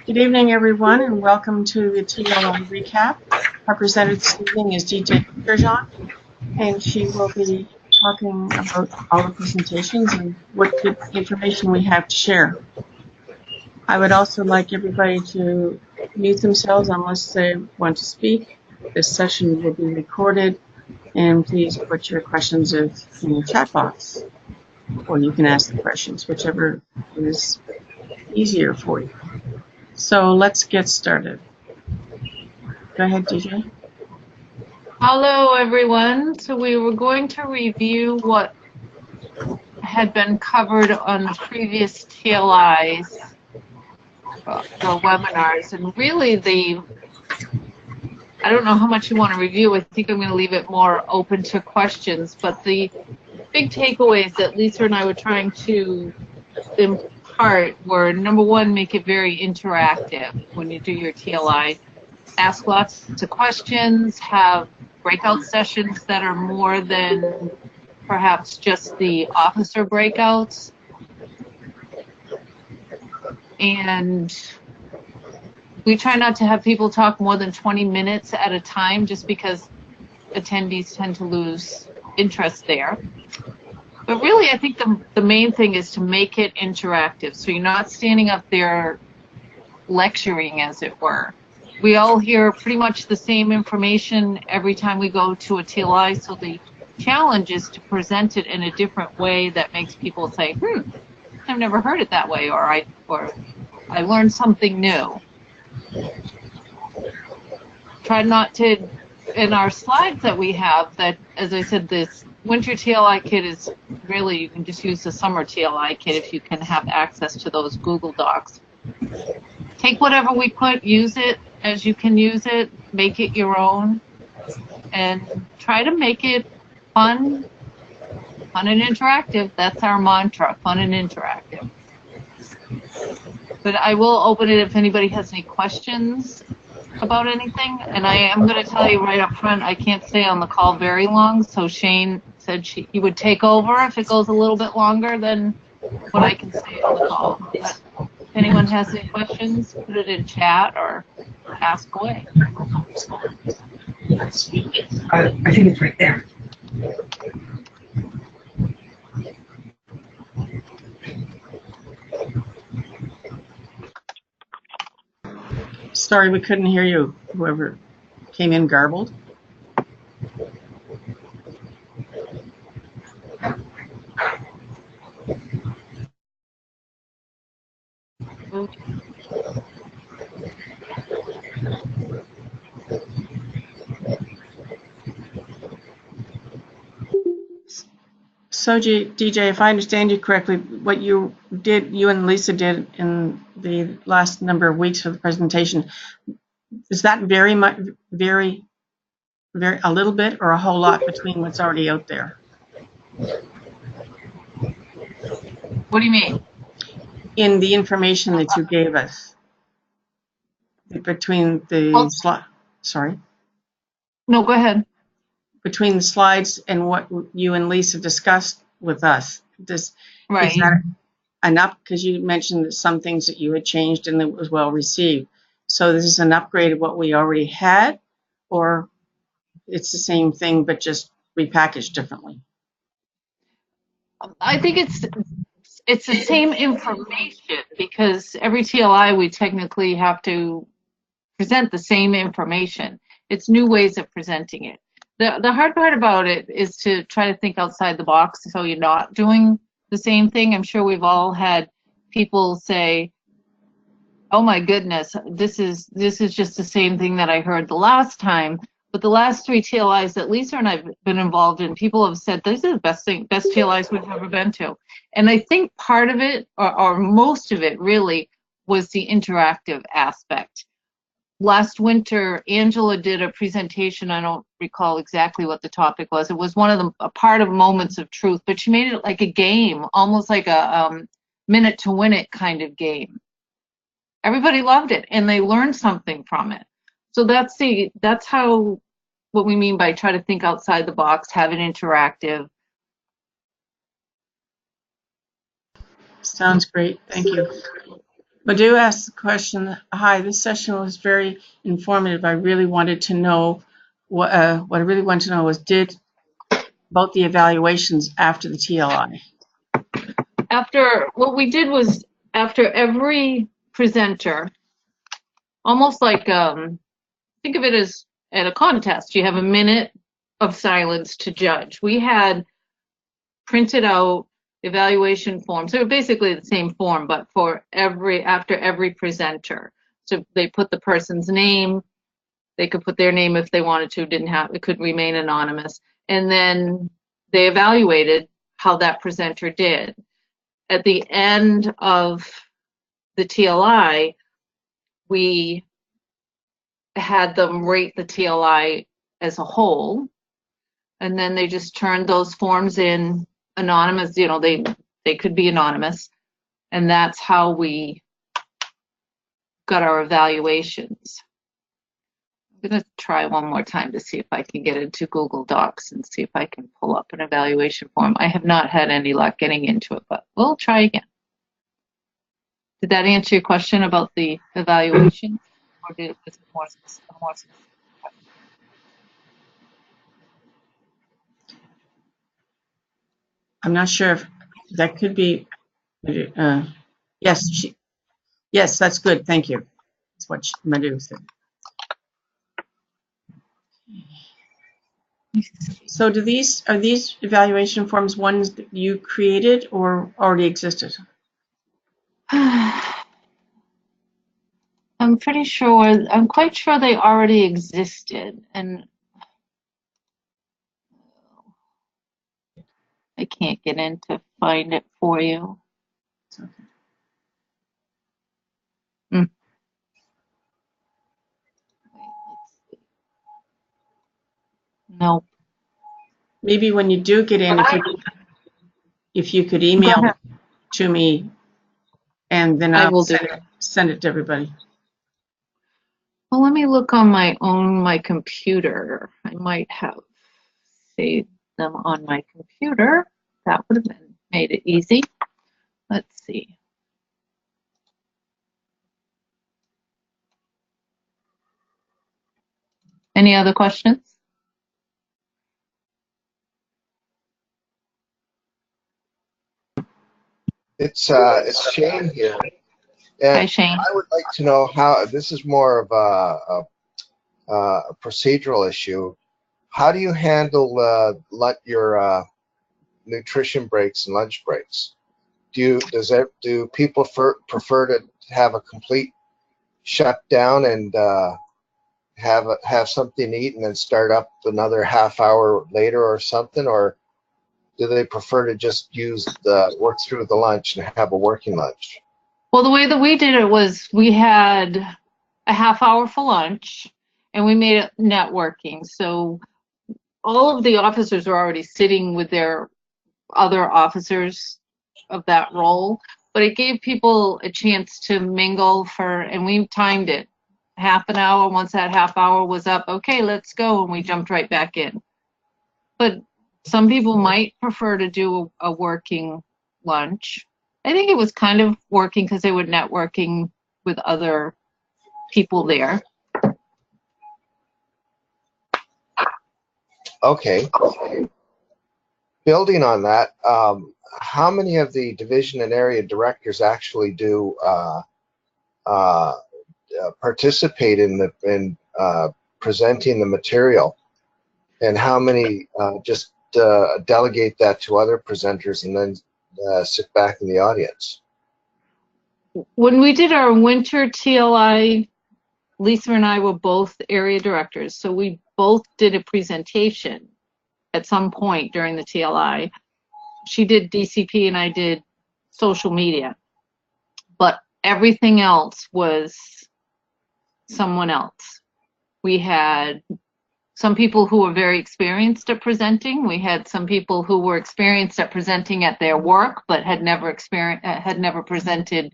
Good evening, everyone, and welcome to the TLI recap. Our presenter this evening is DJ Turgeon, and she will be talking about all the presentations and what good information we have to share. I would also like everybody to mute themselves unless they want to speak. This session will be recorded, and please put your questions in the chat box, or you can ask the questions, whichever is easier for you. So let's get started. Go ahead, DJ. Hello, everyone. So we were going to review what had been covered on the previous TLIs, the webinars, and really I don't know how much you want to review. I think I'm going to leave it more open to questions, but the big takeaways that Lisa and I were trying to impart were, number one, make it very interactive when you do your TLI. Ask lots of questions, have breakout sessions that are more than perhaps just the officer breakouts. And we try not to have people talk more than 20 minutes at a time just because attendees tend to lose interest there. But really, I think the main thing is to make it interactive. So you're not standing up there lecturing, as it were. We all hear pretty much the same information every time we go to a TLI, so the challenge is to present it in a different way that makes people say, I've never heard it that way, or I learned something new. Try not to, in our slides that we have, that, as I said, this winter TLI kit is really, you can just use the summer TLI kit if you can have access to those Google Docs. Take whatever we put, use it as you can use it, make it your own, and try to make it fun and interactive. That's our mantra, fun and interactive. But I will open it if anybody has any questions about anything. And I am going to tell you right up front, I can't stay on the call very long, so Shane said he would take over if it goes a little bit longer than what I can say on the call. But if anyone has any questions, put it in chat or ask away. I think it's right there. Sorry, we couldn't hear you, whoever came in garbled. So, DJ, if I understand you correctly, what you and Lisa did in the last number of weeks for the presentation, is that very much, very, a little bit or a whole lot between what's already out there? What do you mean? In the information that you gave us, between the sorry? No, go ahead. Between the slides and what you and Lisa discussed with us, is that enough? Because you mentioned that some things that you had changed and it was well received. So this is an upgrade of what we already had, or it's the same thing but just repackaged differently? I think it's the same information, because every TLI we technically have to present the same information. It's new ways of presenting it. The hard part about it is to try to think outside the box so you're not doing the same thing. I'm sure we've all had people say, oh my goodness, this is just the same thing that I heard the last time. But the last 3 TLIs that Lisa and I've been involved in, people have said these are the best TLIs we've ever been to. And I think part of it, or most of it really, was the interactive aspect. Last winter, Angela did a presentation. I don't recall exactly what the topic was. It was a part of Moments of Truth, but she made it like a game, almost like a minute to win it kind of game. Everybody loved it, and they learned something from it. So that's how, what we mean by try to think outside the box, have it interactive. Sounds great. Thank you. Madhu asked the question, hi, this session was very informative. I really wanted to know, what I really wanted to know was, about the evaluations after the TLI. What we did was, after every presenter, almost like, think of it as at a contest, you have a minute of silence to judge. We had printed out evaluation forms. They were basically the same form, but after every presenter. So they put the person's name, they could put their name if they wanted to, it could remain anonymous. And then they evaluated how that presenter did. At the end of the TLI, we had them rate the TLI as a whole, and then they just turned those forms in anonymous. They could be anonymous, and that's how we got our evaluations. I'm going to try one more time to see if I can get into Google Docs and see if I can pull up an evaluation form. I have not had any luck getting into it, but we'll try again. Did that answer your question about the evaluation, or did it was more specific? I'm not sure if that could be, yes, yes, that's good, thank you. That's what Madhu said. So are these evaluation forms ones that you created or already existed? I'm quite sure they already existed, and I can't get in to find it for you. Okay. Wait, let's see. Nope. Maybe when you do get in, if you could email to me, and then I'll send it to everybody. Well, let me look on my computer. I might have saved them on my computer. That would have made it easy. Let's see. Any other questions? It's Shane here. And Hi, Shane. I would like to know how, this is more of a procedural issue. How do you handle your nutrition breaks and lunch breaks? Do people prefer to have a complete shutdown and have something to eat and then start up another half hour later or something, or do they prefer to just work through the lunch and have a working lunch? Well, the way that we did it was we had a half hour for lunch, and we made it networking. So all of the officers were already sitting with their other officers of that role, but it gave people a chance to mingle and we timed it. Half an hour, once that half hour was up, okay, let's go, and we jumped right back in. But some people might prefer to do a working lunch. I think it was kind of working because they were networking with other people there. Okay. Building on that, how many of the division and area directors actually do participate in presenting the material, and how many just delegate that to other presenters and then sit back in the audience? When we did our winter TLI, Lisa and I were both area directors, so we both did a presentation at some point during the TLI. She did DCP and I did social media, but everything else was someone else. We had some people who were very experienced at presenting. We had some people who were experienced at presenting at their work, but had never presented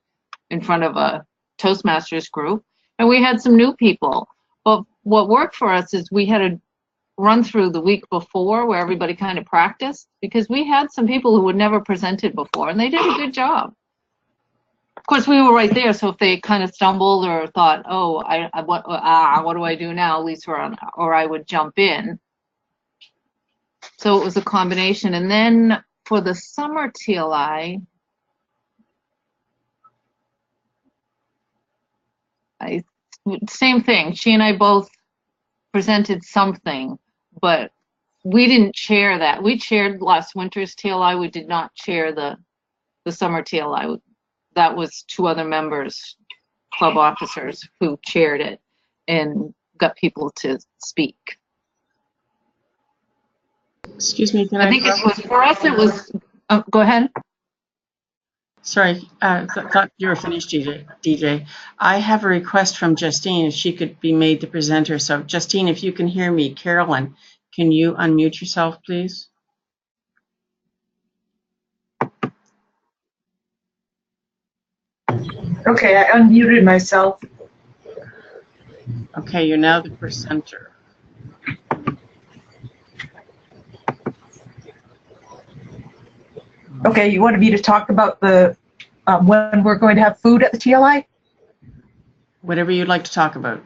in front of a Toastmasters group. And we had some new people. But what worked for us is we had a run through the week before where everybody kind of practiced, because we had some people who had never presented before, and they did a good job. Of course, we were right there, so if they kind of stumbled or thought, oh, what do I do now? At least we're on, or I would jump in. So it was a combination. And then for the summer TLI, same thing. She and I both presented something, but we didn't chair that. We chaired last winter's TLI. We did not chair the summer TLI. That was 2 other members, club officers, who chaired it and got people to speak. Excuse me, can I think it was, for us, it was, go ahead. Sorry, thought you were finished, DJ. I have a request from Justine if she could be made the presenter. So Justine, if you can hear me, Carolyn, can you unmute yourself, please? Okay, I unmuted myself. Okay, you're now the presenter. Okay, you wanted me to talk about the when we're going to have food at the TLI? Whatever you'd like to talk about.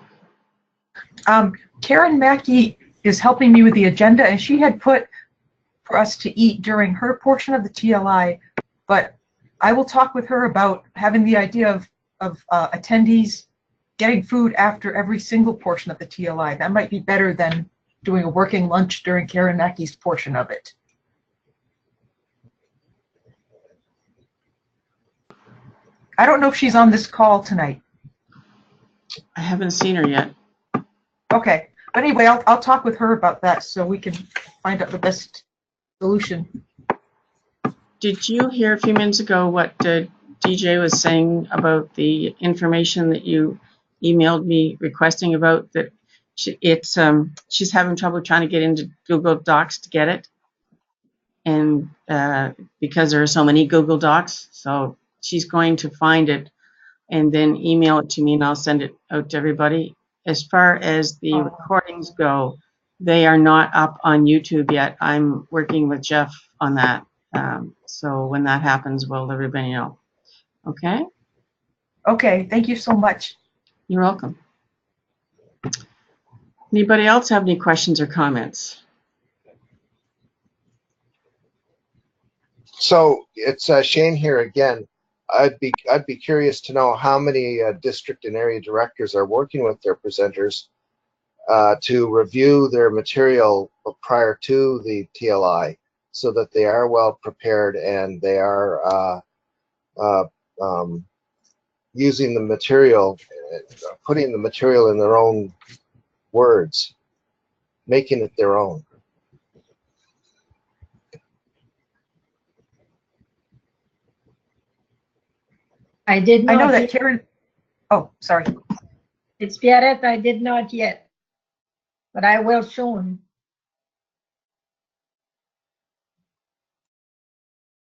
Karen Mackey is helping me with the agenda, and she had put for us to eat during her portion of the TLI, but I will talk with her about having the idea of attendees getting food after every single portion of the TLI. That might be better than doing a working lunch during Karen Mackey's portion of it. I don't know if she's on this call tonight. I haven't seen her yet. Okay, but anyway, I'll talk with her about that so we can find out the best solution. Did you hear a few minutes ago what DJ was saying about the information that you emailed me requesting about that she's having trouble trying to get into Google Docs to get it, and because there are so many Google Docs, so she's going to find it and then email it to me, and I'll send it out to everybody. As far as the recordings go, they are not up on YouTube yet. I'm working with Jeff on that, so when that happens, we'll let everybody know. Okay? Okay, thank you so much. You're welcome. Anybody else have any questions or comments? So it's Shane here again. I'd be curious to know how many district and area directors are working with their presenters to review their material prior to the TLI, so that they are well prepared and they are using the material, putting the material in their own words, making it their own. I did not. I know that Karen. Oh, sorry. It's Pierrette. I did not yet, but I will soon.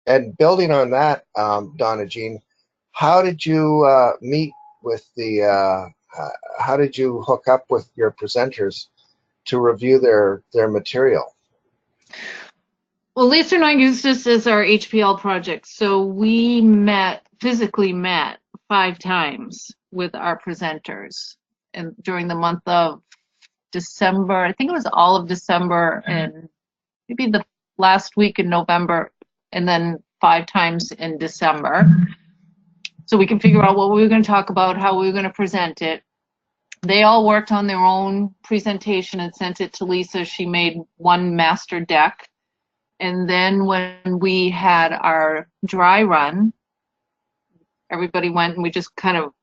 And building on that, Donna Jean, how did you meet with the? How did you hook up with your presenters to review their material? Well, Lisa and I used this as our HPL project, so we physically met 5 times with our presenters, and during the month of December, I think it was all of December and maybe the last week in November, and then 5 times in December. So we can figure out what we were going to talk about, how we were going to present it. They all worked on their own presentation and sent it to Lisa. She made one master deck. And then when we had our dry run, everybody went and we just kind of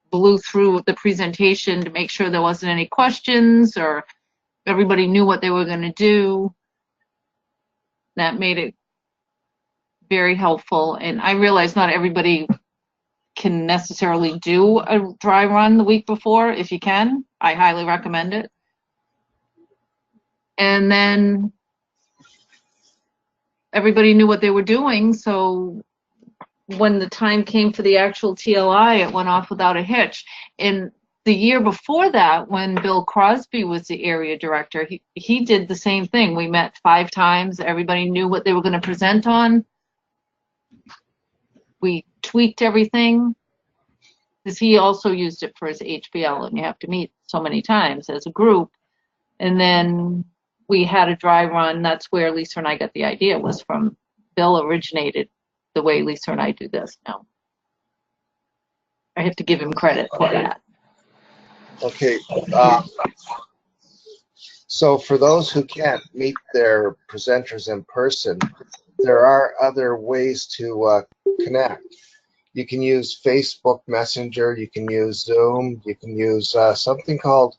blew through the presentation to make sure there wasn't any questions or everybody knew what they were going to do. That made it very helpful. And I realize not everybody can necessarily do a dry run the week before. If you can, I highly recommend it. And then everybody knew what they were doing, so when the time came for the actual TLI, it went off without a hitch. And the year before that, when Bill Crosby was the area director, he did the same thing. We met 5 times. Everybody knew what they were going to present on. We tweaked everything, because he also used it for his HPL, and you have to meet so many times as a group. And then we had a dry run. That's where Lisa and I got the idea, was from Bill originated the way Lisa and I do this now. I have to give him credit for that. Okay. So for those who can't meet their presenters in person, there are other ways to connect. You can use Facebook Messenger, you can use Zoom, you can use something called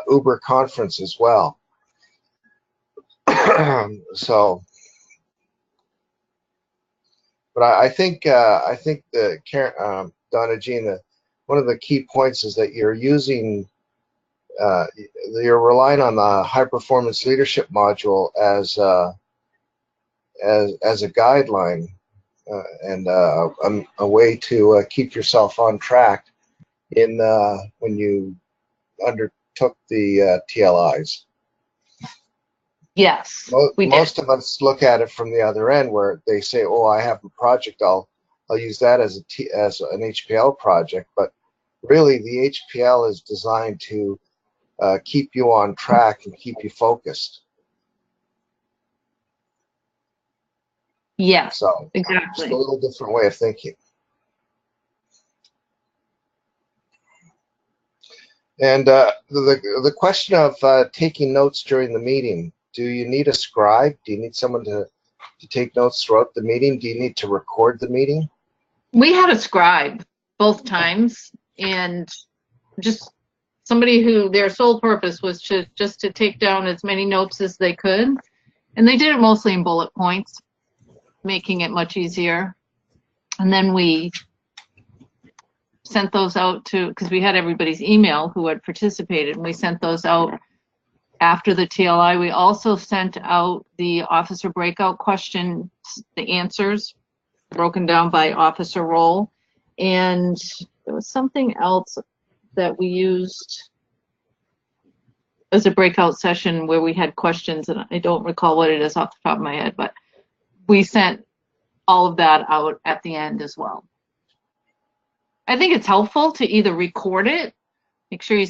Uber Conference as well. So, but I think that Donna Jean, one of the key points is that you're using, you're relying on the high performance leadership module as a guideline and a way to keep yourself on track in when you undertook the TLIs. Yes, we did. Most of us look at it from the other end, where they say, "Oh, I have a project. I'll use that as an HPL project." But really, the HPL is designed to keep you on track and keep you focused. Yes, So exactly. just a little different way of thinking. And the question of taking notes during the meeting, do you need a scribe? Do you need someone to take notes throughout the meeting? Do you need to record the meeting? We had a scribe both times, and just somebody who their sole purpose was just to take down as many notes as they could. And they did it mostly in bullet points, making it much easier. And then we sent those out to, because we had everybody's email who had participated, and we sent those out after the TLI. We also sent out the officer breakout questions, the answers broken down by officer role. And there was something else that we used as a breakout session where we had questions, and I don't recall what it is off the top of my head, but we sent all of that out at the end as well. I think it's helpful to either record it, make sure you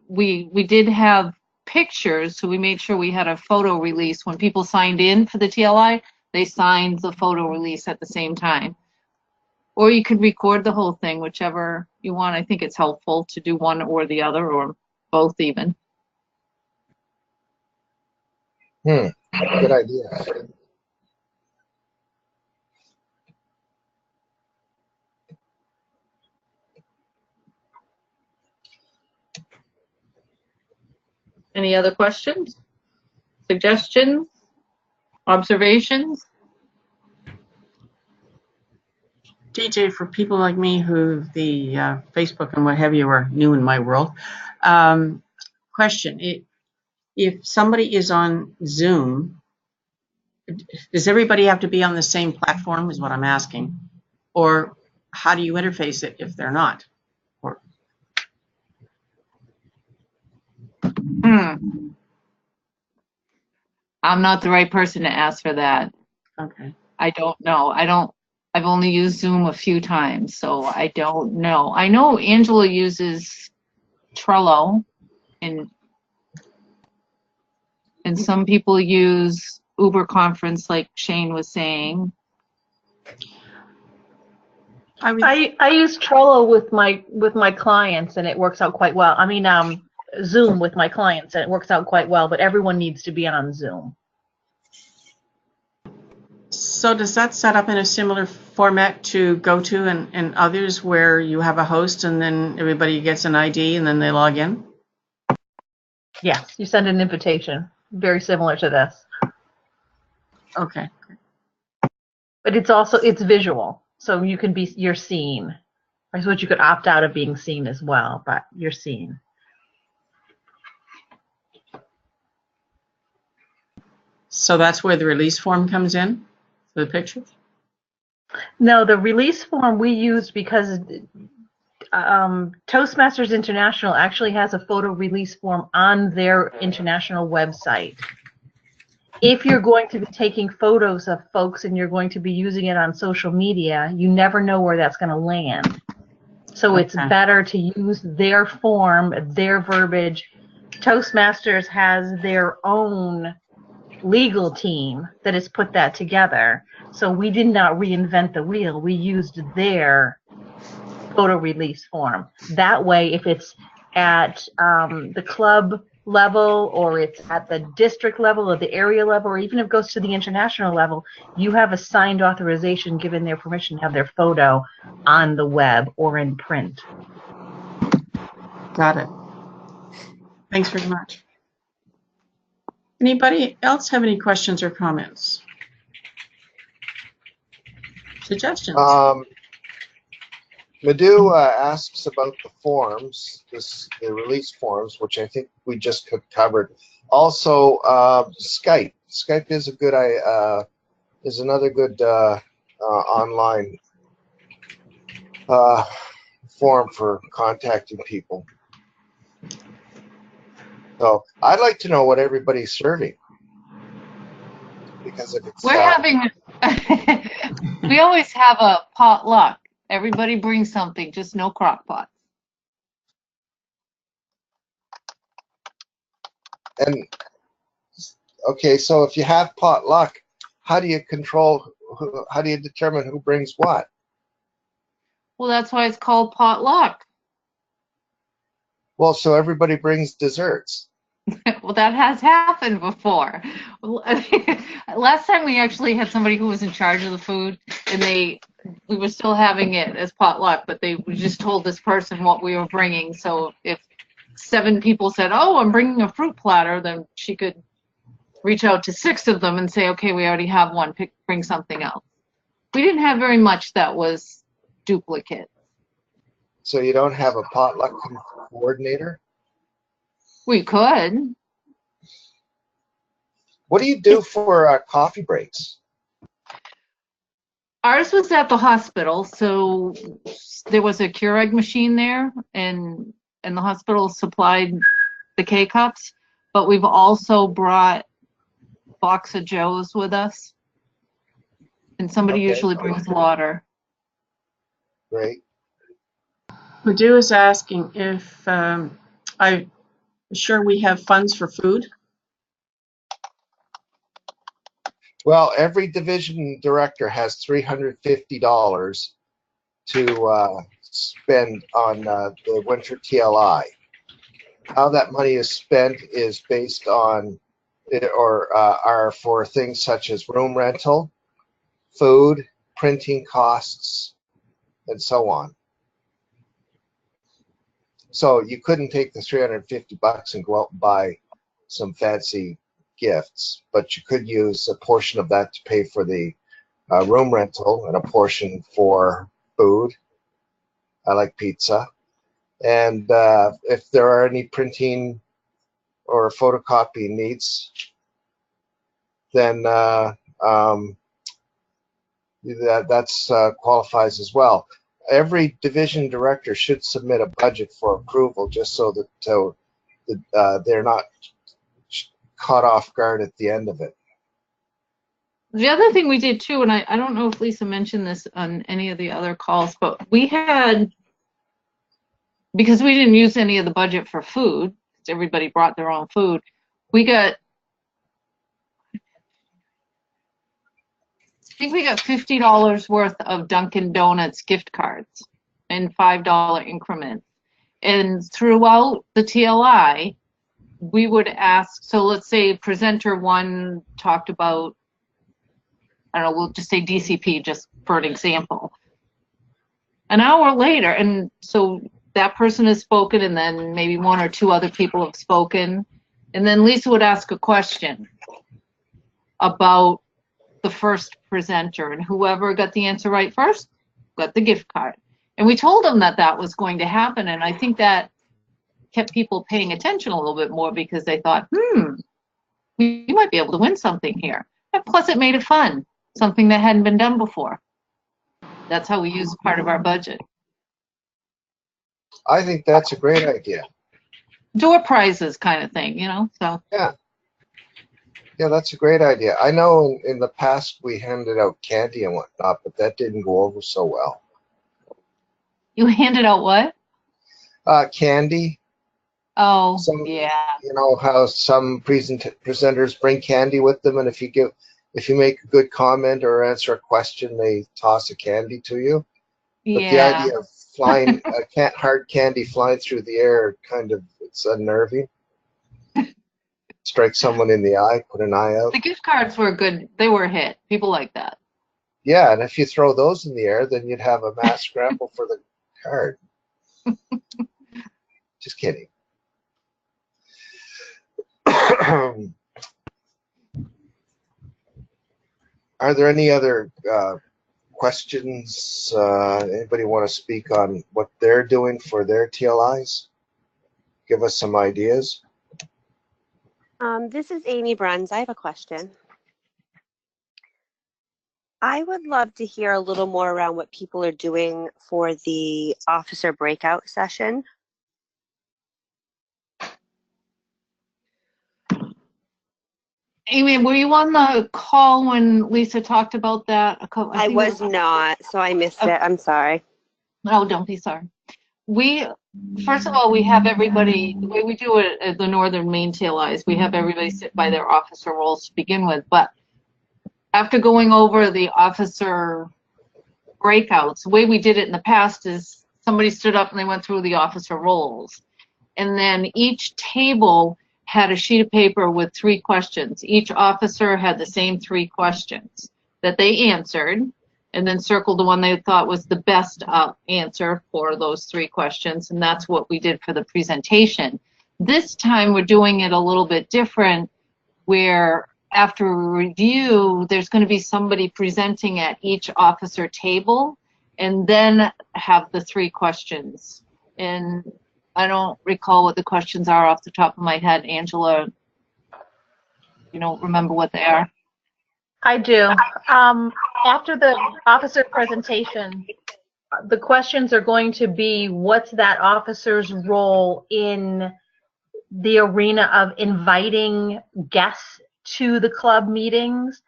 we did have pictures, so we made sure we had a photo release. When people signed in for the TLI, they signed the photo release at the same time. Or you could record the whole thing, whichever you want. I think it's helpful to do one or the other, or both even. Good idea. Any other questions, suggestions, observations? DJ, for people like me who the Facebook and what have you are new in my world, question, if somebody is on Zoom, does everybody have to be on the same platform is what I'm asking? Or how do you interface it if they're not? Or I'm not the right person to ask for that. okay. I don't know. I've only used Zoom a few times, so I don't know. I know Angela uses Trello, and some people use Uber Conference, like Shane was saying. I use Trello with my clients, and it works out quite well. I mean, Zoom with my clients, and it works out quite well. But everyone needs to be on Zoom. So does that set up in a similar format to GoTo and others, where you have a host and then everybody gets an ID and then they log in? Yes, you send an invitation, very similar to this. Okay. But it's visual, so you're seen. I suppose you could opt out of being seen as well, but you're seen. So that's where the release form comes in, for the pictures? No, the release form we used because Toastmasters International actually has a photo release form on their international website. if you're going to be taking photos of folks and you're going to be using it on social media, you never know where that's going to land. So it's Okay. better to use their form, their verbiage. Toastmasters has their own legal team that has put that together. So we did not reinvent the wheel. We used their photo release form. That way, if it's at the club level or it's at the district level or the area level, or even if it goes to the international level, you have a signed authorization given their permission to have their photo on the web or in print. Got it. Thanks very much. Anybody else have any questions or comments? Suggestions? Madhu asks about the forms, the release forms, which I think we just covered. Also, Skype. Skype is is another good online form for contacting people. So I'd like to know what everybody's serving, because if it's We're having, we always have a potluck. Everybody brings something, just no crock pot. and okay, so if you have potluck, how do you how do you determine who brings what? Well, that's why it's called potluck. Well, so everybody brings desserts. Well, that has happened before. Last time we actually had somebody who was in charge of the food, and we were still having it as potluck, but we just told this person what we were bringing. So if 7 people said, "Oh, I'm bringing a fruit platter," then she could reach out to 6 of them and say, "Okay, we already have one. Bring something else." We didn't have very much that was duplicate. So you don't have a potluck coordinator? We could. What do you do for coffee breaks? Ours was at the hospital, so there was a Keurig machine there, and the hospital supplied the K-cups, but we've also brought a box of Joes with us, and somebody Okay. usually brings water. Great. Madhu is asking if I'm sure we have funds for food. Well, every division director has $350 to spend on the winter TLI. How that money is spent is based on are for things such as room rental, food, printing costs, and so on. So you couldn't take the $350 and go out and buy some fancy gifts, but you could use a portion of that to pay for the room rental and a portion for food. I like pizza. And if there are any printing or photocopying needs, then that's qualifies as well. Every division director should submit a budget for approval, just so that they're not caught off guard at the end of it. The other thing we did too, and I don't know if Lisa mentioned this on any of the other calls, but we had, because we didn't use any of the budget for food, everybody brought their own food, we got, I think we got $50 worth of Dunkin' Donuts gift cards in $5 increments. And throughout the TLI, we would ask, so let's say presenter 1 talked about, I don't know, we'll just say DCP just for an example. An hour later, and so that person has spoken, and then maybe 1 or 2 other people have spoken, and then Lisa would ask a question about the first presenter, and whoever got the answer right first got the gift card. And we told them that that was going to happen, and I think that kept people paying attention a little bit more, because they thought, we might be able to win something here. And plus it made it fun, something that hadn't been done before. That's how we use part of our budget. I think that's a great idea. Door prizes kind of thing, you know, so. Yeah. Yeah, that's a great idea. I know in the past we handed out candy and whatnot, but that didn't go over so well. You handed out what? Candy. Oh, Some, yeah. you know how some presenters bring candy with them, and if you make a good comment or answer a question, they toss a candy to you. But the Yeah. idea of flying hard candy flying through the air, it's unnerving. Strike someone in the eye, put an eye out. The gift cards were good. They were a hit. People like that. Yeah, and if you throw those in the air, then you'd have a mass scramble for the card. Just kidding. Are there any other questions? Anybody want to speak on what they're doing for their TLIs? Give us some ideas. This is Amy Bruns. I have a question. I would love to hear a little more around what people are doing for the officer breakout session. Amy, were you on the call when Lisa talked about that? I was not, so I missed it. I'm sorry. No, don't be sorry. First of all, we have everybody, the way we do it at the Northern Maine TLIs, we have everybody sit by their officer roles to begin with. But after going over the officer breakouts, the way we did it in the past is somebody stood up and they went through the officer roles. And then each table had a sheet of paper with 3 questions. Each officer had the same 3 questions that they answered, and then circled the one they thought was the best answer for those 3 questions, and that's what we did for the presentation. This time we're doing it a little bit different, where after a review, there's going to be somebody presenting at each officer table, and then have the 3 questions. And I don't recall what the questions are off the top of my head. Angela, you don't remember what they are? I do. After the officer presentation, the questions are going to be, what's that officer's role in the arena of inviting guests to the club meetings,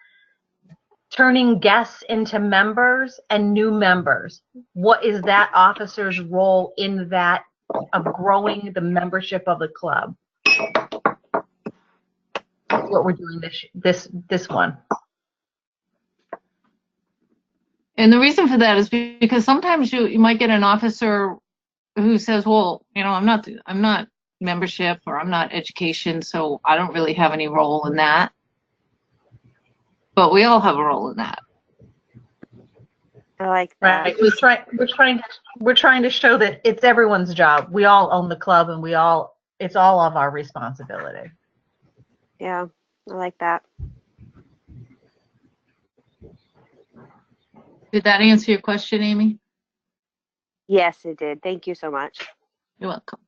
turning guests into members and new members? What is that officer's role in that of growing the membership of the club? That's what we're doing this one. And the reason for that is because sometimes you might get an officer who says, well, you know, I'm not membership, or I'm not education, so I don't really have any role in that. But we all have a role in that. I like that. Right. We're trying to show that it's everyone's job. We all own the club, and it's all of our responsibility. Yeah, I like that. Did that answer your question, Amy? Yes, it did. Thank you so much. You're welcome.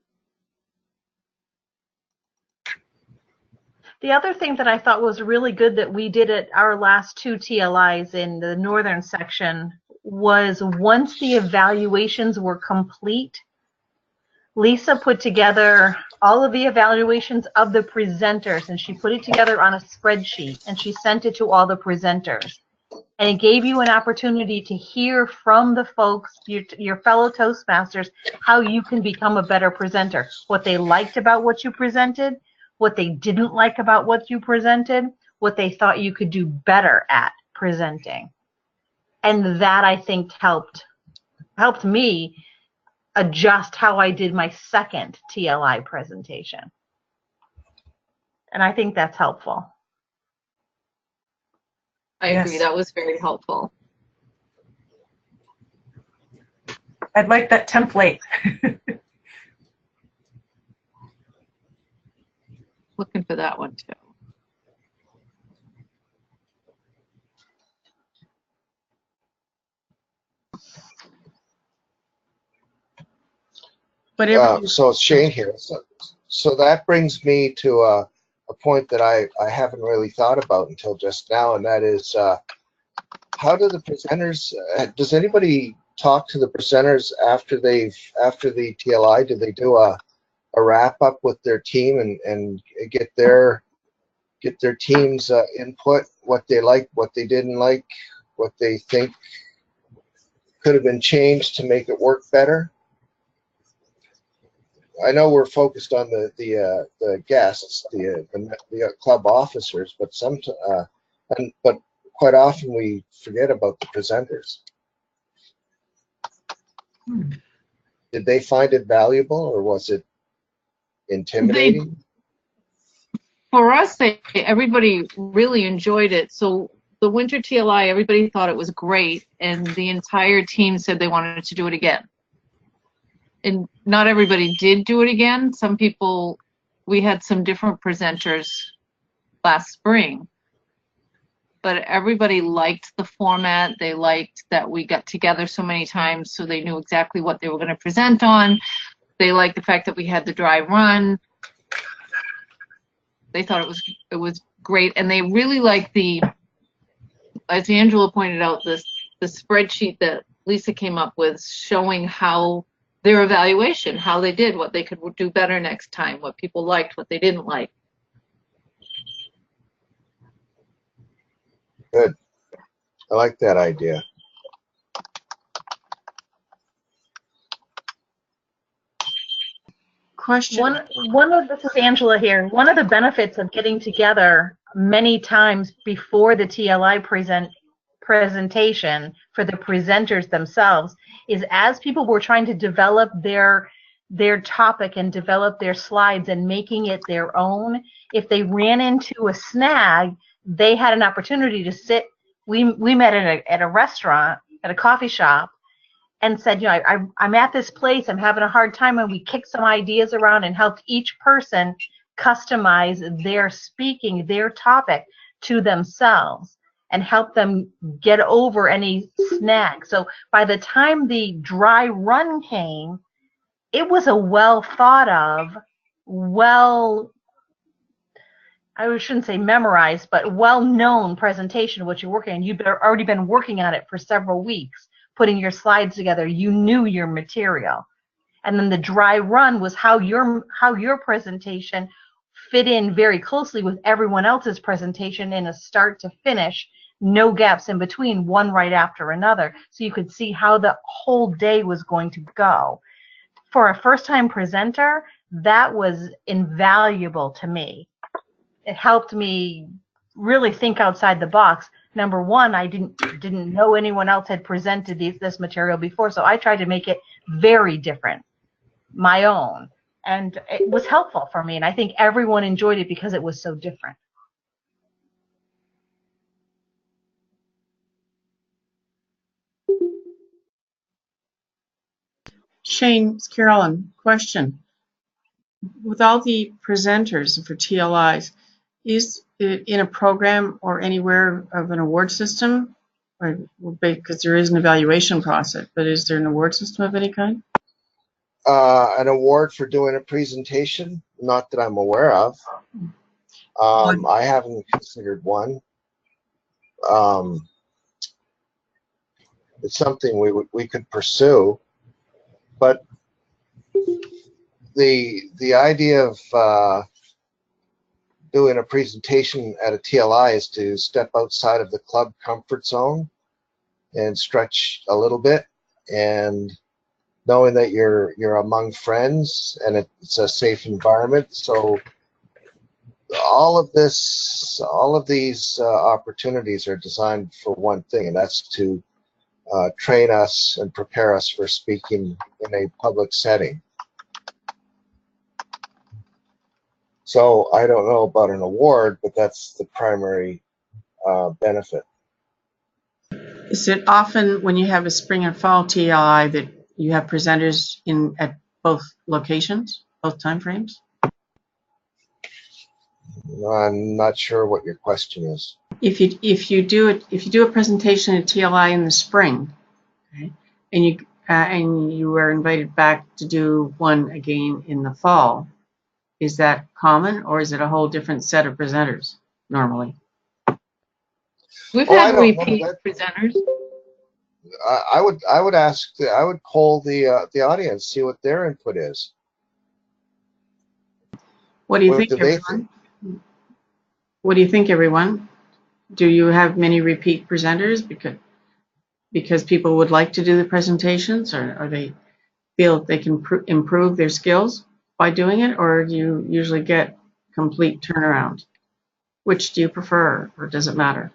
The other thing that I thought was really good that we did at our last 2 TLIs in the northern section was, once the evaluations were complete, Lisa put together all of the evaluations of the presenters, and she put it together on a spreadsheet, and she sent it to all the presenters. And it gave you an opportunity to hear from the folks, your fellow Toastmasters, how you can become a better presenter, what they liked about what you presented, what they didn't like about what you presented, what they thought you could do better at presenting. And that, I think, helped me adjust how I did my second TLI presentation. And I think that's helpful. I agree. That was very helpful. I'd like that template. Looking for that one too. So it's Shane here. So that brings me to a point that I haven't really thought about until just now, and that is, how do the presenters? Does anybody talk to the presenters after the TLI? Do they do a wrap up with their team and get their get their team's input, what they liked, what they didn't like, what they think could have been changed to make it work better. I know we're focused on the guests, the club officers, but but quite often we forget about the presenters. Did they find it valuable, or was it intimidating? For us, everybody really enjoyed it. So the winter TLI, everybody thought it was great, and the entire team said they wanted to do it again. And not everybody did do it again. Some people, we had some different presenters last spring, but everybody liked the format. They liked that we got together so many times, so they knew exactly what they were going to present on. They liked the fact that we had the dry run. They thought it was great, and they really liked the, as Angela pointed out, the spreadsheet that Lisa came up with, showing how their evaluation, how they did, what they could do better next time, what people liked, what they didn't like. Good. I like that idea. Question. This is Angela here. One of the benefits of getting together many times before the TLI presentation for the presenters themselves is, as people were trying to develop their topic and develop their slides and making it their own, if they ran into a snag, they had an opportunity to sit. We met at a restaurant, at a coffee shop, and said, you know, I'm at this place, I'm having a hard time, and we kicked some ideas around and helped each person customize their speaking, their topic to themselves, and help them get over any snag. So by the time the dry run came, it was a well thought of, I shouldn't say memorized, but well-known presentation of what you're working on. You've already been working on it for several weeks, putting your slides together. You knew your material. And then the dry run was how your presentation fit in very closely with everyone else's presentation in a start to finish, no gaps in between, one right after another. So you could see how the whole day was going to go. For a first-time presenter, that was invaluable to me. It helped me really think outside the box. Number one, I didn't know anyone else had presented this material before, so I tried to make it very different, my own. And it was helpful for me, and I think everyone enjoyed it because it was so different. Shane, it's Carolyn. Question. With all the presenters for TLIs, is it in a program or anywhere of an award system? Or, because there is an evaluation process, but is there an award system of any kind? An award for doing a presentation? Not that I'm aware of. I haven't considered one. It's something we could pursue, but the idea of doing a presentation at a TLI is to step outside of the club comfort zone and stretch a little bit, and knowing that you're among friends and it's a safe environment. So all of these opportunities are designed for one thing, and that's to train us and prepare us for speaking in a public setting. So I don't know about an award, but that's the primary benefit. Is it often when you have a spring and fall TLI that you have presenters at both locations, both time frames? I'm not sure what your question is. If you do a presentation at TLI in the spring, okay, and you are invited back to do one again in the fall, is that common, or is it a whole different set of presenters normally? We've had repeat presenters. I would poll the audience, see what their input is. What do you think, do they everyone? What do you think, everyone? Do you have many repeat presenters because people would like to do the presentations, or they feel they can improve their skills by doing it, or do you usually get complete turnaround? Which do you prefer, or does it matter?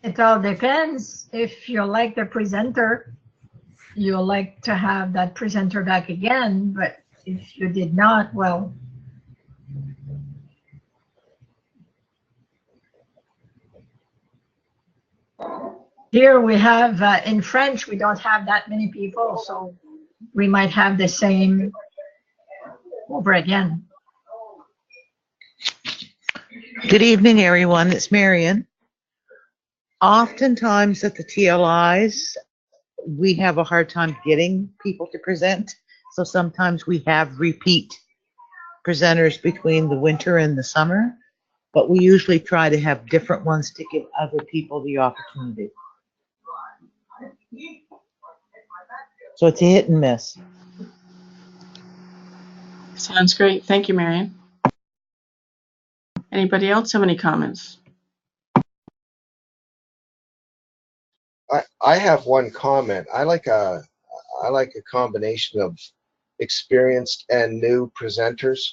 It all depends. If you like the presenter, you'll like to have that presenter back again, but if you did not, well, here we have, in French, we don't have that many people, so we might have the same over again. Good evening, everyone. It's Marion. Oftentimes at the TLIs, we have a hard time getting people to present. So sometimes we have repeat presenters between the winter and the summer, but we usually try to have different ones to give other people the opportunity. So it's a hit and miss. Sounds great. Thank you, Marion. Anybody else have any comments? I have one comment. I like a combination of experienced and new presenters.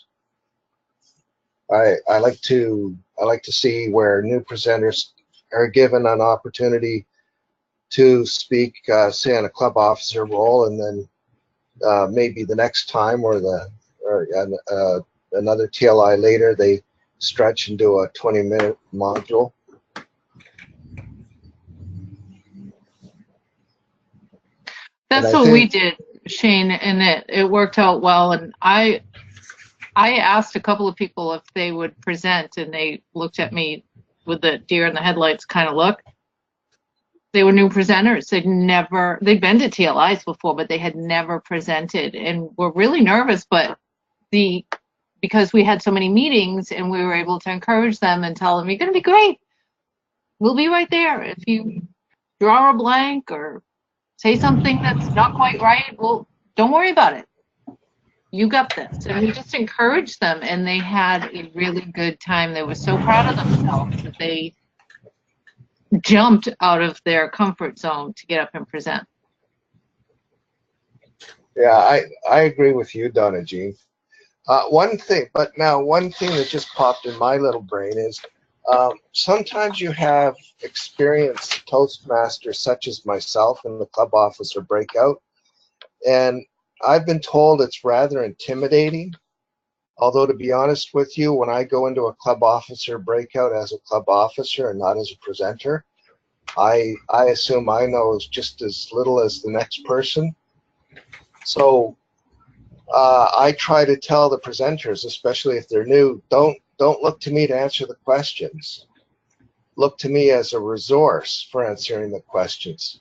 I like to see where new presenters are given an opportunity to speak, say in a club officer role, and then maybe the next time or another TLI later, they stretch and do a 20-minute module. That's what we did, Shane, and it worked out well. And I asked a couple of people if they would present, and they looked at me with the deer in the headlights kind of look. They were new presenters. They'd been to TLIs before, but they had never presented, and were really nervous. But because we had so many meetings, and we were able to encourage them and tell them, "You're going to be great. We'll be right there. If you draw a blank or say something that's not quite right, well, don't worry about it. You got this." And we just encouraged them, and they had a really good time. They were so proud of themselves that they jumped out of their comfort zone to get up and present. Yeah, I agree with you, Donna Jean. One thing that just popped in my little brain is sometimes you have experienced Toastmasters such as myself in the club officer breakout, and I've been told it's rather intimidating. Although, to be honest with you, when I go into a club officer breakout as a club officer and not as a presenter, I assume I know just as little as the next person. So I try to tell the presenters, especially if they're new, don't look to me to answer the questions. Look to me as a resource for answering the questions.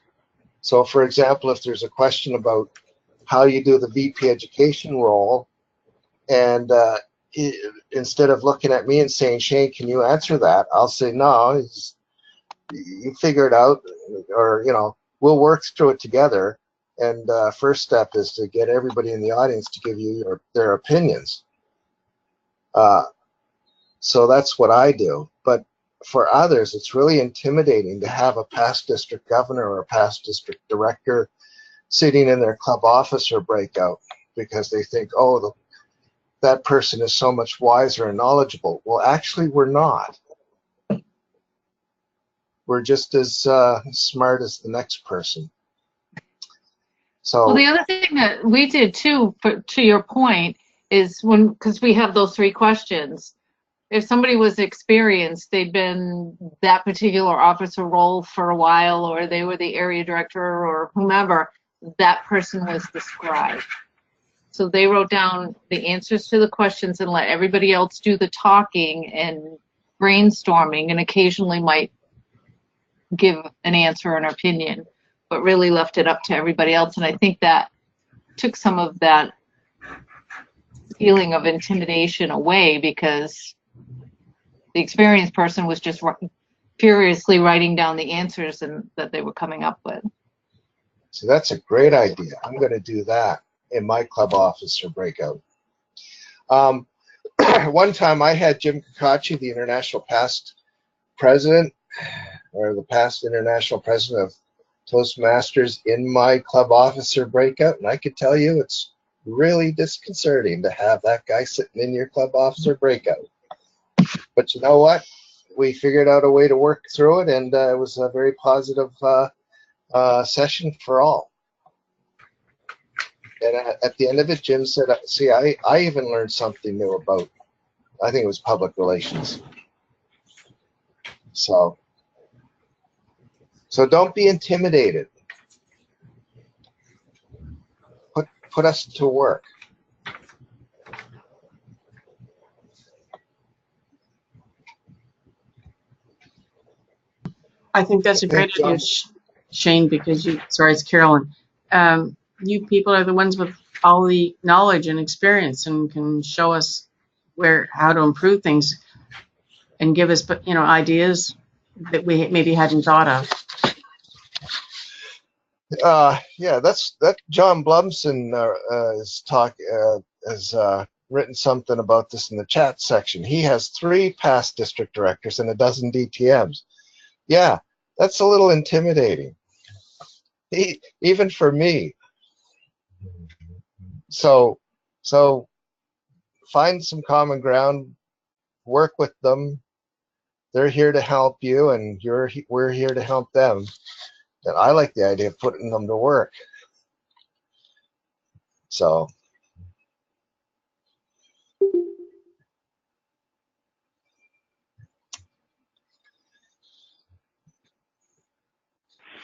So, for example, if there's a question about how you do the VP education role, and instead of looking at me and saying, "Shane, can you answer that?" I'll say, "No, you figure it out, or we'll work through it together." And first step is to get everybody in the audience to give you their opinions. So that's what I do. But for others, it's really intimidating to have a past district governor or a past district director sitting in their club officer breakout, because they think, "Oh, that person is so much wiser and knowledgeable." Well, actually, we're not. We're just as smart as the next person. So, well, the other thing that we did too, to your point, is because we have those 3 questions. If somebody was experienced, they'd been that particular officer role for a while, or they were the area director or whomever, that person was the scribe. So they wrote down the answers to the questions and let everybody else do the talking and brainstorming, and occasionally might give an answer or an opinion, but really left it up to everybody else. And I think that took some of that feeling of intimidation away, because the experienced person was just furiously writing down the answers that they were coming up with. So that's a great idea. I'm going to do that in my club officer breakout. One time I had Jim Kakachi, the international past president, or the past international president of Toastmasters, in my club officer breakout, and I could tell you it's really disconcerting to have that guy sitting in your club officer breakout. But you know what? We figured out a way to work through it, and it was a very positive session for all. And at the end of it, Jim said, see, I even learned something new about, I think it was public relations. So don't be intimidated. Put us to work. I think that's a great idea, Shane, because sorry, it's Carolyn. You people are the ones with all the knowledge and experience and can show us how to improve things and give us, ideas that we maybe hadn't thought of. Yeah, that John Blumson has written something about this in the chat section. He has 3 past district directors and a dozen DTMs. Yeah, that's a little intimidating, even for me. So find some common ground, work with them. They're here to help you, and we're here to help them. And I like the idea of putting them to work. So.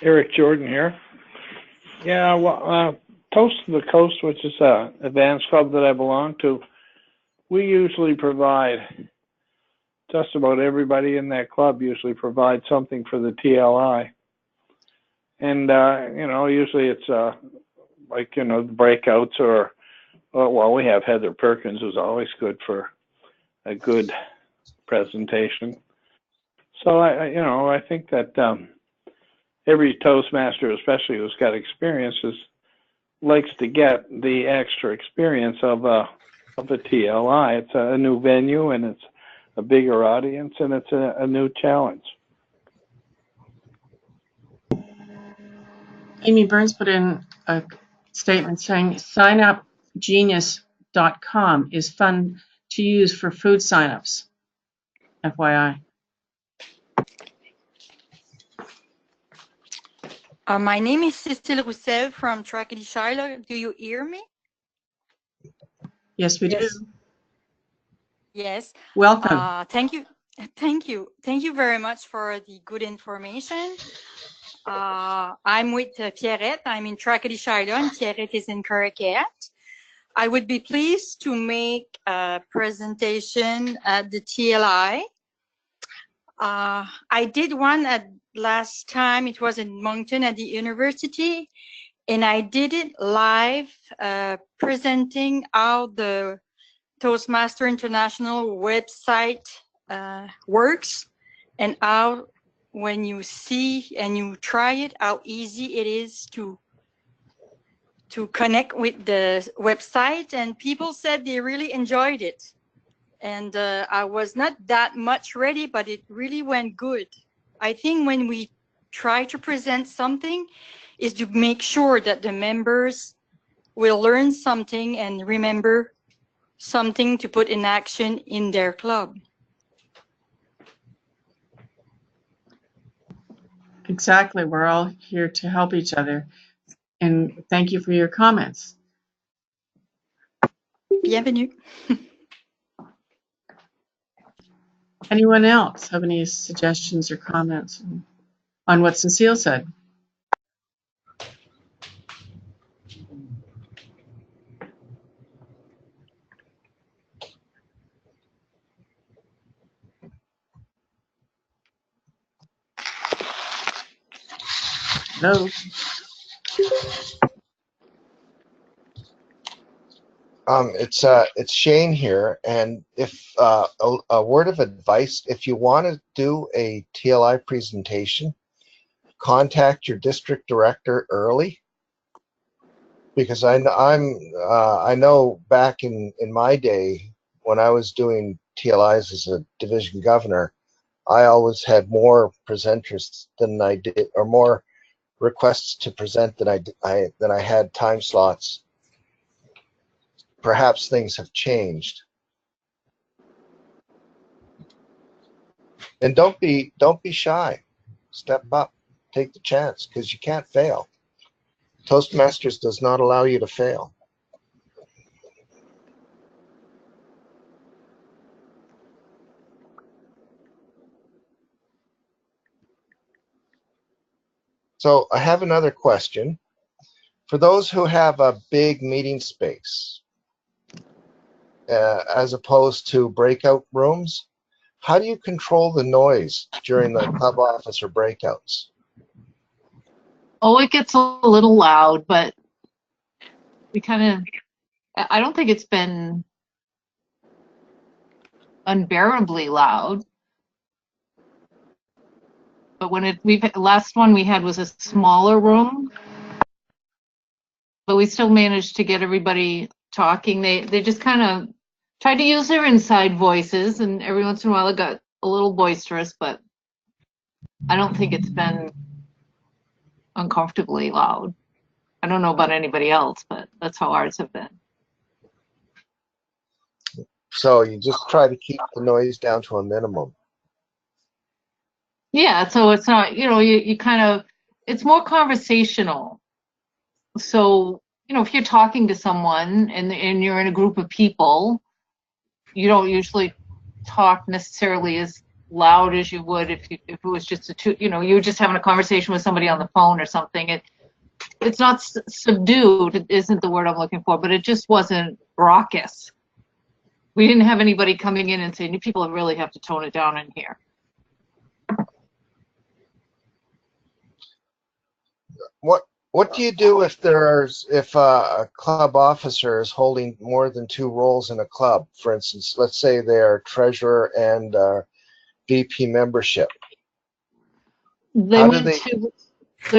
Eric Jordan here. Yeah, well, Toast to the Coast, which is an advanced club that I belong to, we usually provide, just about everybody in that club usually provides something for the TLI. And, usually it's like, the breakouts or, well, we have Heather Perkins, who's always good for a good presentation. So, I think that every Toastmaster, especially who's got experiences, likes to get the extra experience of a TLI. It's a new venue, and it's a bigger audience, and it's a new challenge. Amy Burns put in a statement saying signupgenius.com is fun to use for food signups. FYI. My name is Cécile Roussel from Tracadie-Shiloh. Do you hear me? Yes, we do. Yes. Welcome. Thank you. Thank you. Thank you very much for the good information. I'm with Pierrette. I'm in Tracadie-Shiloh, and Pierrette is in Caracat. I would be pleased to make a presentation at the TLI. I did one last time. It was in Moncton at the university, and I did it live, presenting how the Toastmaster International website works, and how when you see and you try it, how easy it is to connect with the website. And people said they really enjoyed it. And I was not that much ready, but it really went good. I think when we try to present something is to make sure that the members will learn something and remember something to put in action in their club. Exactly. We're all here to help each other. And thank you for your comments. Bienvenue. Anyone else have any suggestions or comments on what Cecile said? Hello. It's Shane here, and if a word of advice: if you want to do a TLI presentation, contact your district director early, because I know back in my day, when I was doing TLIs as a division governor, I always had more presenters than I did, or more requests to present than I had time slots. Perhaps things have changed. And don't be shy. Step up, take the chance, because you can't fail. Toastmasters does not allow you to fail. So I have another question. For those who have a big meeting space, as opposed to breakout rooms, how do you control the noise during the club office or breakouts? Oh, it gets a little loud, but we kind of, I don't think it's been unbearably loud. But when last one we had was a smaller room, but we still managed to get everybody talking. They just kind of tried to use their inside voices, and every once in a while it got a little boisterous, but I don't think it's been uncomfortably loud. I don't know about anybody else, but that's how ours have been. So you just try to keep the noise down to a minimum. Yeah, so it's not, you kind of, it's more conversational. So, if you're talking to someone and you're in a group of people, you don't usually talk necessarily as loud as you would if it was just you were just having a conversation with somebody on the phone or something. It's not subdued, it isn't the word I'm looking for, but it just wasn't raucous. We didn't have anybody coming in and saying, you people really have to tone it down in here. What do you do if a club officer is holding more than 2 roles in a club? For instance, let's say they're treasurer and VP membership. They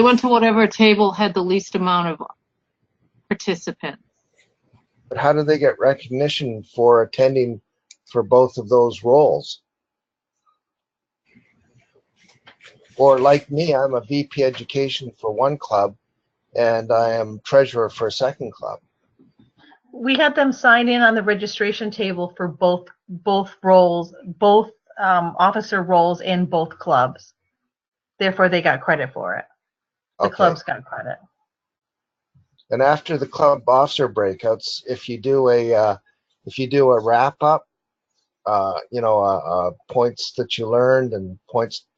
went to whatever table had the least amount of participants. But how do they get recognition for attending for both of those roles? Or like me, I'm a VP education for one club, and I am treasurer for a second club. We had them sign in on the registration table for both roles, both officer roles in both clubs. Therefore, they got credit for it. The clubs got credit. And after the club officer breakouts, if you do a wrap up, points that you learned and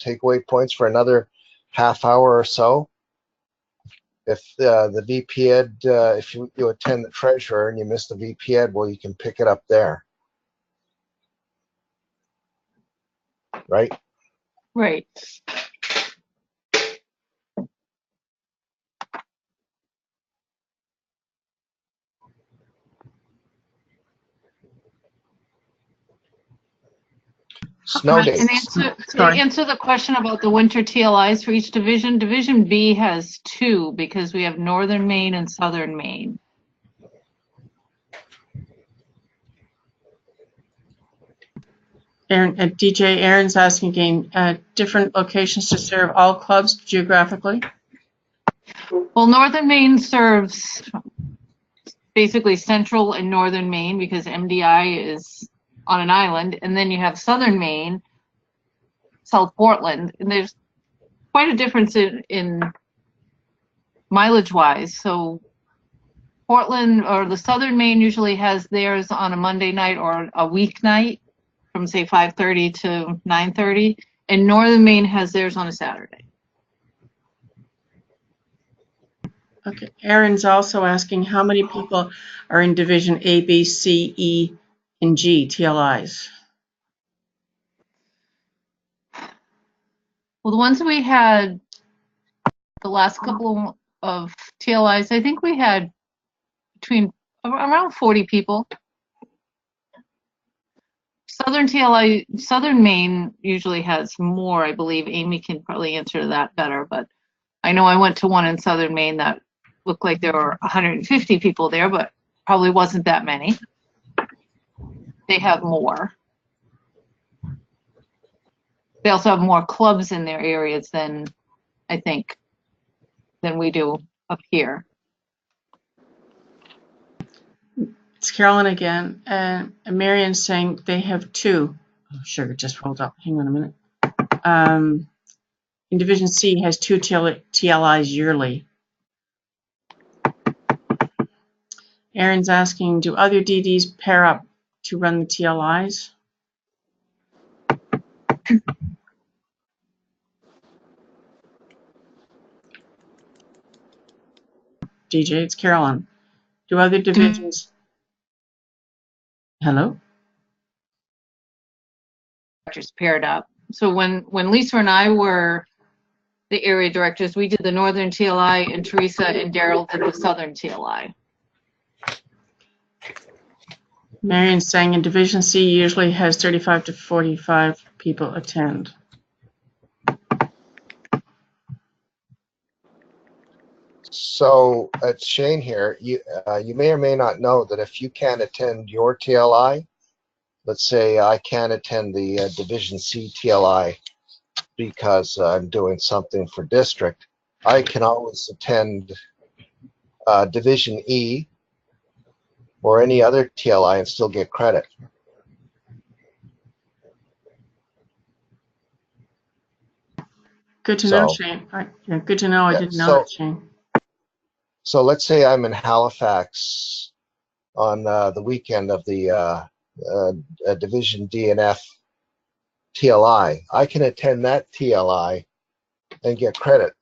takeaway points for another half hour or so. If the VP Ed, if you attend the treasurer and you miss the VP Ed, well, you can pick it up there, right? Right. Snow days. And to answer the question about the winter TLIs for each division, Division B has 2 because we have Northern Maine and Southern Maine. DJ Aaron's asking again, different locations to serve all clubs geographically? Well, Northern Maine serves basically Central and Northern Maine because MDI is on an island, and then you have Southern Maine, South Portland, and there's quite a difference in mileage-wise. So Portland or the Southern Maine usually has theirs on a Monday night or a weeknight from say 5:30 to 9:30, and Northern Maine has theirs on a Saturday. Okay. Aaron's also asking how many people are in Division A, B, C, E, and G TLIs? Well, the ones we had the last couple of TLIs, I think we had between around 40 people. Southern Maine usually has more, I believe. Amy can probably answer that better, but I know I went to one in Southern Maine that looked like there were 150 people there, but probably wasn't that many. they have more. They also have more clubs in their areas than, I think, than we do up here. It's Carolyn again. And Marion's saying they have 2. Oh, sugar just rolled up. Hang on a minute. In Division C has 2 TLIs yearly. Aaron's asking, do other DDs pair up to run the TLIs? DJ, it's Carolyn. Do other divisions... Hello? Directors paired up. So when Lisa and I were the area directors, we did the Northern TLI, and Teresa and Daryl did the Southern TLI. Marion's saying in Division C usually has 35 to 45 people attend. So it's Shane here. You may or may not know that if you can't attend your TLI, let's say I can't attend the Division C TLI because I'm doing something for district, I can always attend Division E or any other TLI and still get credit. Good to know, Shane. Yeah, good to know. I didn't know that, Shane. So let's say I'm in Halifax on the weekend of the Division D and F TLI. I can attend that TLI and get credit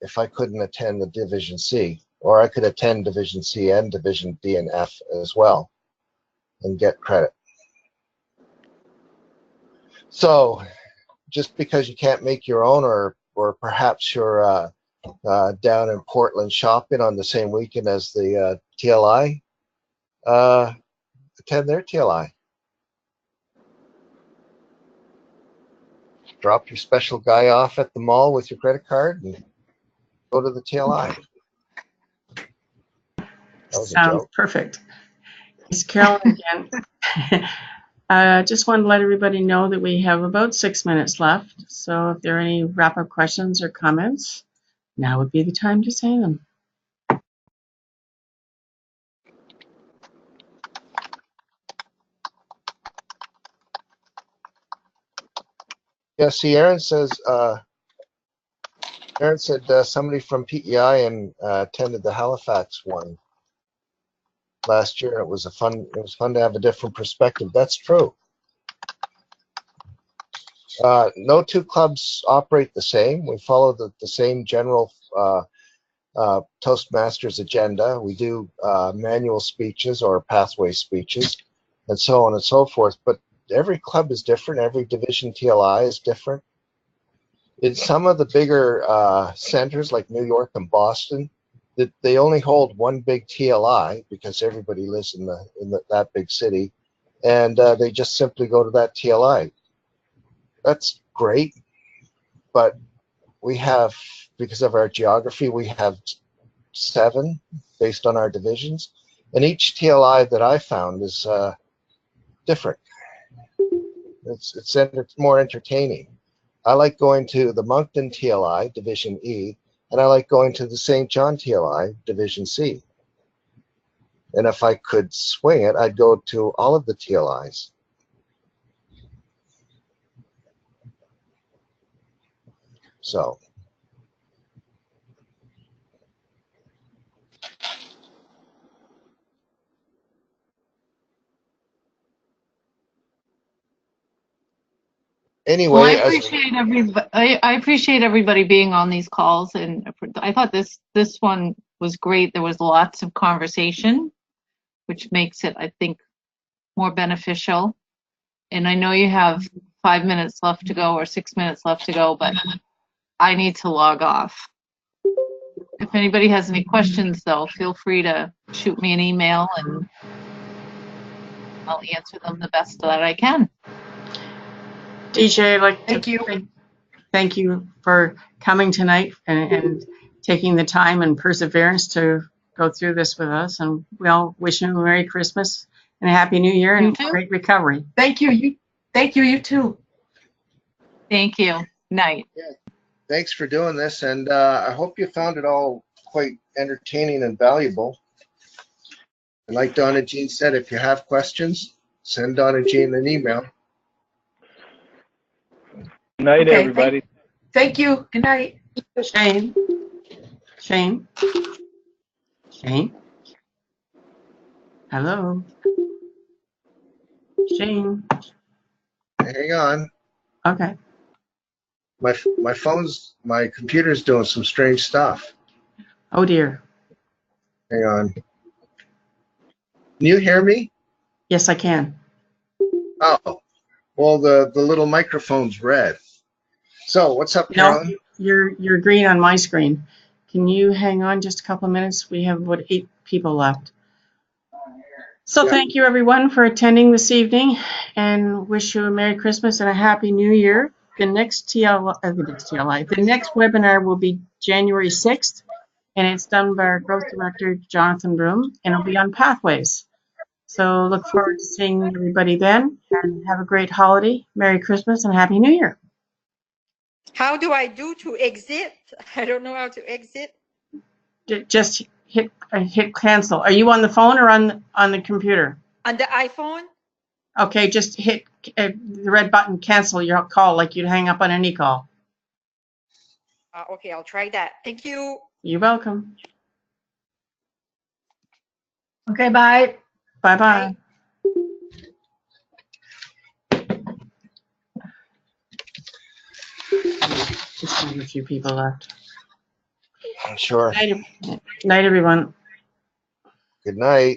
if I couldn't attend the Division C, or I could attend Division C and Division D and F as well and get credit. So just because you can't make your own, or perhaps you're down in Portland shopping on the same weekend as the TLI, attend their TLI. Drop your special guy off at the mall with your credit card and go to the TLI. Sounds perfect. It's Carolyn again. Just wanted to let everybody know that we have about 6 minutes left. So if there are any wrap-up questions or comments, now would be the time to say them. Yeah, see, Aaron says, Aaron said somebody from PEI and attended the Halifax one last year. It was fun to have a different perspective. That's true. No two clubs operate the same. We follow the same general Toastmasters agenda. We do manual speeches or pathway speeches and so on and so forth. But every club is different. Every division TLI is different. In some of the bigger centers like New York and Boston, that they only hold one big TLI because everybody lives in that big city, and they just simply go to that TLI. That's great, but we have, because of our geography, we have 7 based on our divisions, and each TLI that I found is different. It's more entertaining. I like going to the Moncton TLI, Division E, and I like going to the St. John TLI, Division C. And if I could swing it, I'd go to all of the TLIs. So. Anyway, well, I appreciate everybody being on these calls, and I thought this one was great. There was lots of conversation, which makes it, I think, more beneficial. And I know you have 5 minutes left to go or 6 minutes left to go, but I need to log off. If anybody has any questions, though, feel free to shoot me an email and I'll answer them the best that I can. DJ, I'd like to thank you for coming tonight and taking the time and perseverance to go through this with us. And we all wish you a Merry Christmas And a happy new year You and too. great recovery. Thank you. You too. Thank you. Night. Thanks for doing this, and I hope you found it all quite entertaining and valuable. And like Donna Jean said, if you have questions, send Donna Jean an email. Night, Okay, everybody. Thank you. Good night. Shane? Shane? Shane? Hello? Shane? Hang on. Okay. My computer's doing some strange stuff. Oh dear. Hang on. Can you hear me? Yes, I can. Oh, well, the little microphone's red. So what's up, No, Carolyn? you're green on my screen. Can you hang on just a couple of minutes? We have about 8 people left. So Yeah. thank you everyone for attending this evening, and wish you a Merry Christmas and a Happy New Year. The next the next webinar will be January 6th, and it's done by our growth director, Jonathan Broom, and it'll be on pathways. So look forward to seeing everybody then, and have a great holiday. Merry Christmas and Happy New Year. How do I do to exit? I don't know how to exit. Just hit cancel. Are you on the phone or on the computer? On the iPhone? Okay, just hit the red button, cancel your call, like you'd hang up on any call. Okay, I'll try that. Thank you. You're welcome. Okay, bye. Bye-bye. Just have a few people left. Sure. Night, everyone. Good night.